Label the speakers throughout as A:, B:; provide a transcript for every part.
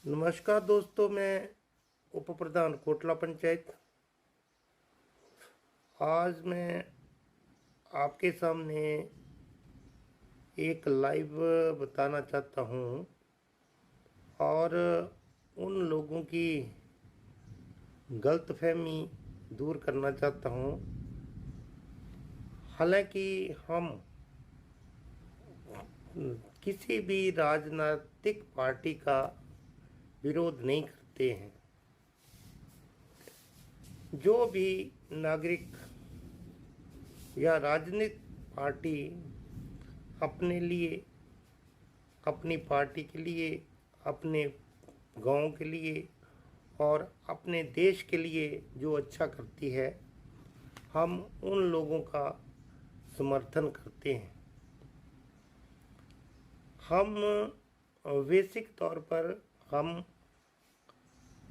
A: नमस्कार दोस्तों, मैं उप प्रधान कोटला पंचायत। आज मैं आपके सामने एक लाइव बताना चाहता हूँ और उन लोगों की गलतफहमी दूर करना चाहता हूँ। हालांकि हम किसी भी राजनीतिक पार्टी का विरोध नहीं करते हैं। जो भी नागरिक या राजनीतिक पार्टी अपने लिए, अपनी पार्टी के लिए, अपने गांव के लिए और अपने देश के लिए जो अच्छा करती है, हम उन लोगों का समर्थन करते हैं। हम वैश्विक तौर पर हम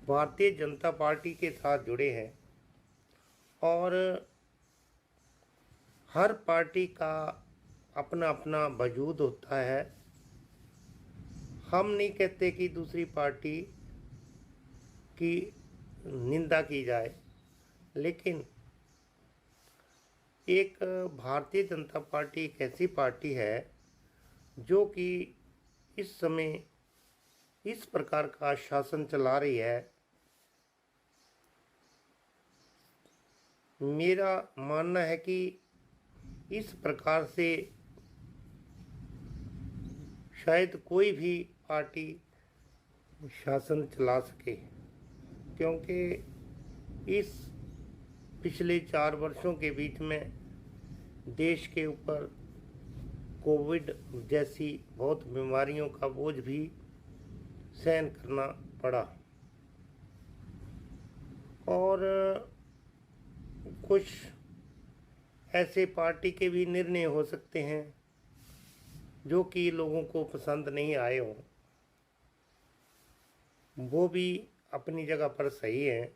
A: भारतीय जनता पार्टी के साथ जुड़े हैं और हर पार्टी का अपना अपना वजूद होता है। हम नहीं कहते कि दूसरी पार्टी की निंदा की जाए, लेकिन एक भारतीय जनता पार्टी एक ऐसी पार्टी है जो कि इस समय इस प्रकार का शासन चला रही है। मेरा मानना है कि इस प्रकार से शायद कोई भी पार्टी शासन चला सके, क्योंकि इस पिछले 4 वर्षों के बीच में देश के ऊपर कोविड जैसी बहुत बीमारियों का बोझ भी सहन करना पड़ा और कुछ ऐसे पार्टी के भी निर्णय हो सकते हैं जो कि लोगों को पसंद नहीं आए हों। वो भी अपनी जगह पर सही है,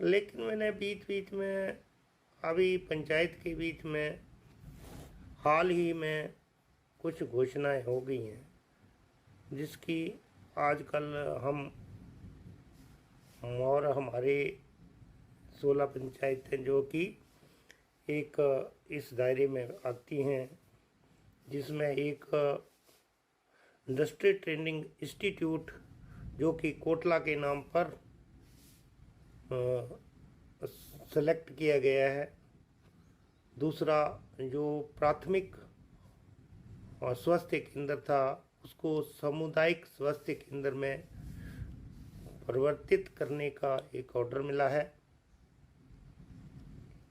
A: लेकिन मैंने बीच बीच में अभी पंचायत के बीच में हाल ही में कुछ घोषणाएं हो गई हैं, जिसकी आजकल हम और हमारे 16 पंचायतें जो कि एक इस दायरे में आती हैं, जिसमें एक इंडस्ट्री ट्रेनिंग इंस्टीट्यूट जो कि कोटला के नाम पर सेलेक्ट किया गया है। दूसरा जो प्राथमिक और स्वास्थ्य केंद्र था, उसको सामुदायिक स्वास्थ्य केंद्र में परिवर्तित करने का एक ऑर्डर मिला है।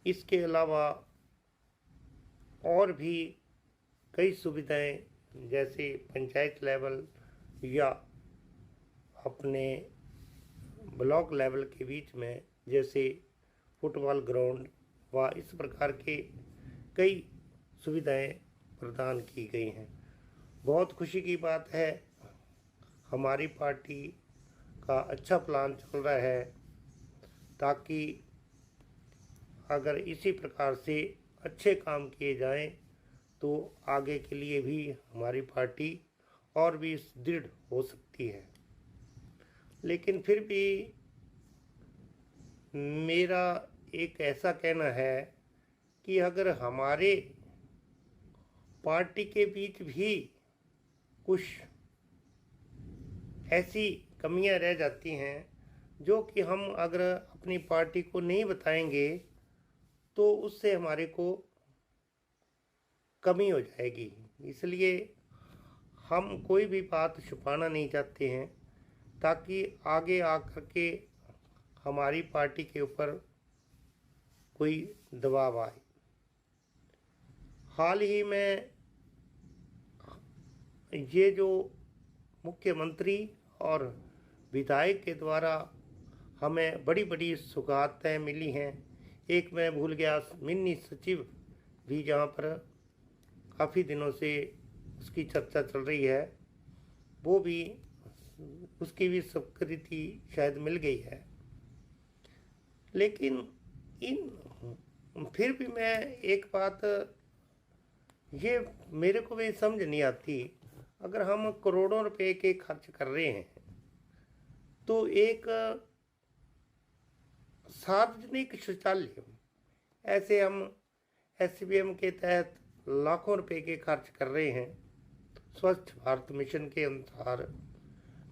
A: इसके अलावा और भी कई सुविधाएं, जैसे पंचायत लेवल या अपने ब्लॉक लेवल के बीच में जैसे फुटबॉल ग्राउंड व इस प्रकार के कई सुविधाएं प्रदान की गई हैं। बहुत खुशी की बात है, हमारी पार्टी का अच्छा प्लान चल रहा है, ताकि अगर इसी प्रकार से अच्छे काम किए जाएं तो आगे के लिए भी हमारी पार्टी और भी दृढ़ हो सकती है। लेकिन फिर भी मेरा एक ऐसा कहना है कि अगर हमारे पार्टी के बीच भी कुछ ऐसी कमियां रह जाती हैं जो कि हम अगर अपनी पार्टी को नहीं बताएंगे तो उससे हमारे को कमी हो जाएगी। इसलिए हम कोई भी बात छुपाना नहीं चाहते हैं, ताकि आगे आकर के हमारी पार्टी के ऊपर कोई दबाव आए। हाल ही में ये जो मुख्यमंत्री और विधायक के द्वारा हमें बड़ी बड़ी सौगातें मिली हैं। एक मैं भूल गया, मिनी सचिव भी जहाँ पर काफ़ी दिनों से उसकी चर्चा चल रही है, वो भी उसकी भी स्वीकृति शायद मिल गई है। लेकिन फिर भी मैं एक बात ये मेरे को भी समझ नहीं आती, अगर हम करोड़ों रुपए के खर्च कर रहे हैं तो एक सार्वजनिक शौचालय, ऐसे हम एसबीएम के तहत लाखों रुपए के खर्च कर रहे हैं स्वच्छ भारत मिशन के अनुसार,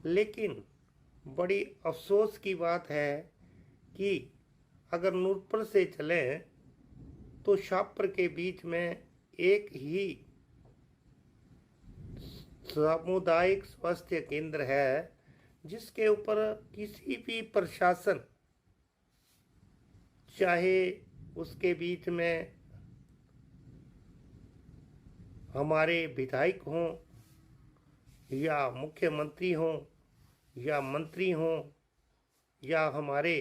A: लेकिन बड़ी अफसोस की बात है कि अगर नूरपुर से चलें तो शाहपुर के बीच में एक ही सामुदायिक स्वास्थ्य केंद्र है जिसके ऊपर किसी भी प्रशासन, चाहे उसके बीच में हमारे विधायक हों या मुख्यमंत्री हों या मंत्री हों या हमारे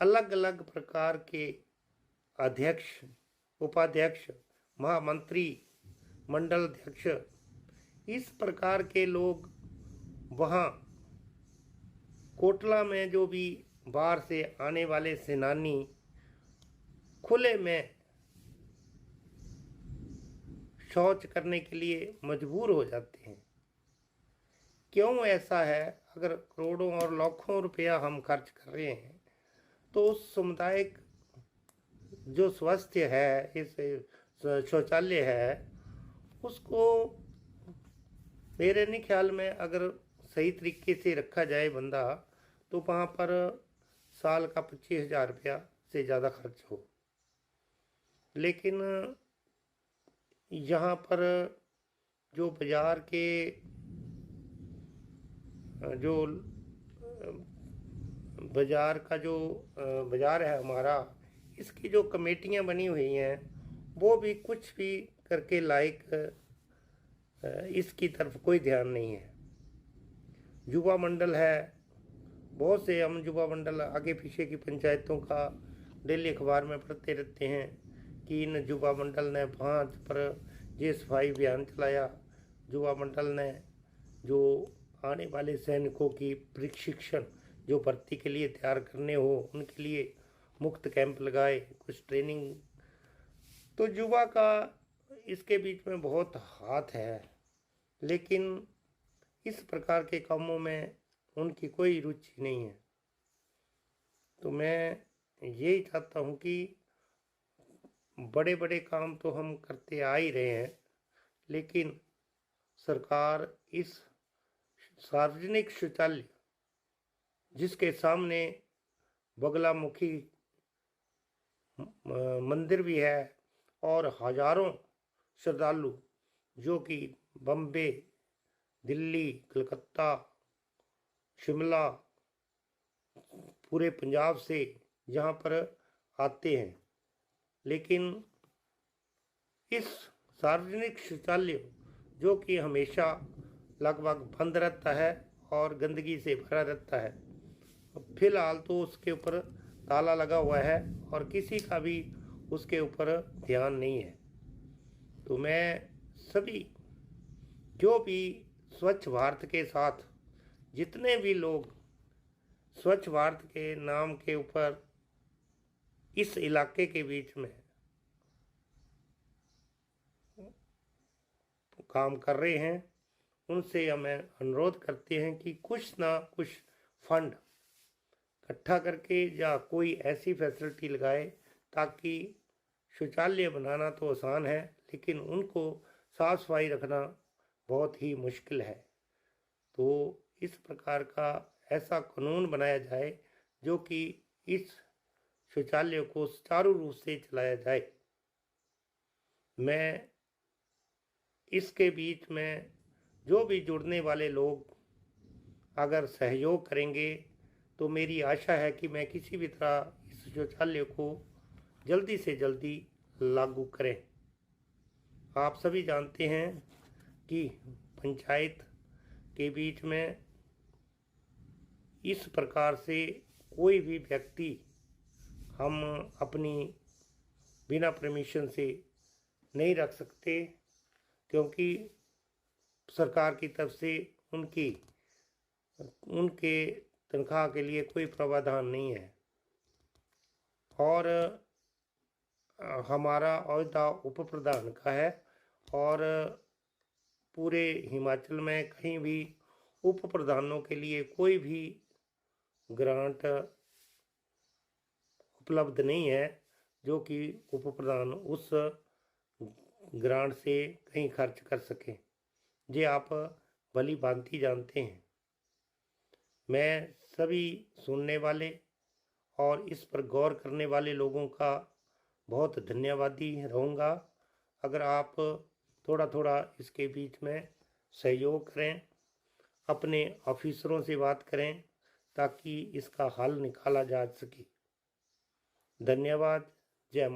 A: अलग अलग प्रकार के अध्यक्ष, उपाध्यक्ष, महामंत्री, मंडल अध्यक्ष, इस प्रकार के लोग वहाँ कोटला में जो भी बाहर से आने वाले सेनानी खुले में शौच करने के लिए मजबूर हो जाते हैं। क्यों ऐसा है? अगर करोड़ों और लाखों रुपया हम खर्च कर रहे हैं तो उस सामुदायिक जो स्वास्थ्य है, इस शौचालय है, उसको मेरे नहीं ख्याल में अगर सही तरीके से रखा जाए बंदा, तो वहाँ पर साल का 25,000 रुपया से ज़्यादा खर्च हो। लेकिन यहाँ पर जो बाज़ार के जो बाज़ार का जो बाज़ार है हमारा, इसकी जो कमेटियाँ बनी हुई हैं वो भी कुछ भी करके लायक इसकी तरफ कोई ध्यान नहीं है। युवा मंडल है, बहुत से हम युवा मंडल आगे पीछे की पंचायतों का डेली अखबार में पढ़ते रहते हैं कि इन युवा मंडल ने वहाँ पर ये सफाई अभियान चलाया, युवा मंडल ने जो आने वाले सैनिकों की प्रशिक्षण जो भर्ती के लिए तैयार करने हो उनके लिए मुफ्त कैंप लगाए, कुछ ट्रेनिंग। तो युवा का इसके बीच में बहुत हाथ है, लेकिन इस प्रकार के कामों में उनकी कोई रुचि नहीं है। तो मैं यही चाहता हूँ कि बड़े बड़े काम तो हम करते आ ही रहे हैं, लेकिन सरकार इस सार्वजनिक शौचालय जिसके सामने बगलामुखी मंदिर भी है और हजारों श्रद्धालु जो कि बम्बे, दिल्ली, कलकत्ता, शिमला, पूरे पंजाब से यहाँ पर आते हैं, लेकिन इस सार्वजनिक शौचालय जो कि हमेशा लगभग बंद रहता है और गंदगी से भरा रहता है, फिलहाल तो उसके ऊपर ताला लगा हुआ है और किसी का भी उसके ऊपर ध्यान नहीं है। तो मैं सभी जो भी स्वच्छ भारत के साथ जितने भी लोग स्वच्छ भारत के नाम के ऊपर इस इलाके के बीच में काम कर रहे हैं, उनसे हमें अनुरोध करते हैं कि कुछ ना कुछ फंड इकट्ठा करके या कोई ऐसी फैसिलिटी लगाए ताकि शौचालय बनाना तो आसान है, लेकिन उनको साफ सफाई रखना बहुत ही मुश्किल है। तो इस प्रकार का ऐसा कानून बनाया जाए जो कि इस शौचालय को सुचारू रूप से चलाया जाए। मैं इसके बीच में जो भी जुड़ने वाले लोग अगर सहयोग करेंगे तो मेरी आशा है कि मैं किसी भी तरह इस शौचालय को जल्दी से जल्दी लागू करें। आप सभी जानते हैं कि पंचायत के बीच में इस प्रकार से कोई भी व्यक्ति हम अपनी बिना परमिशन से नहीं रख सकते, क्योंकि सरकार की तरफ से उनके तनख्वाह के लिए कोई प्रावधान नहीं है। और हमारा अहदा उप प्रधान का है और पूरे हिमाचल में कहीं भी उप प्रधानों के लिए कोई भी ग्रांट उपलब्ध नहीं है, जो कि उप प्रधान उस ग्रांट से कहीं खर्च कर सकें। ये आप भली भांति जानते हैं। मैं सभी सुनने वाले और इस पर गौर करने वाले लोगों का बहुत धन्यवादी रहूँगा अगर आप थोड़ा थोड़ा इसके बीच में सहयोग करें, अपने ऑफिसरों से बात करें ताकि इसका हल निकाला जा सके। धन्यवाद। जय माता।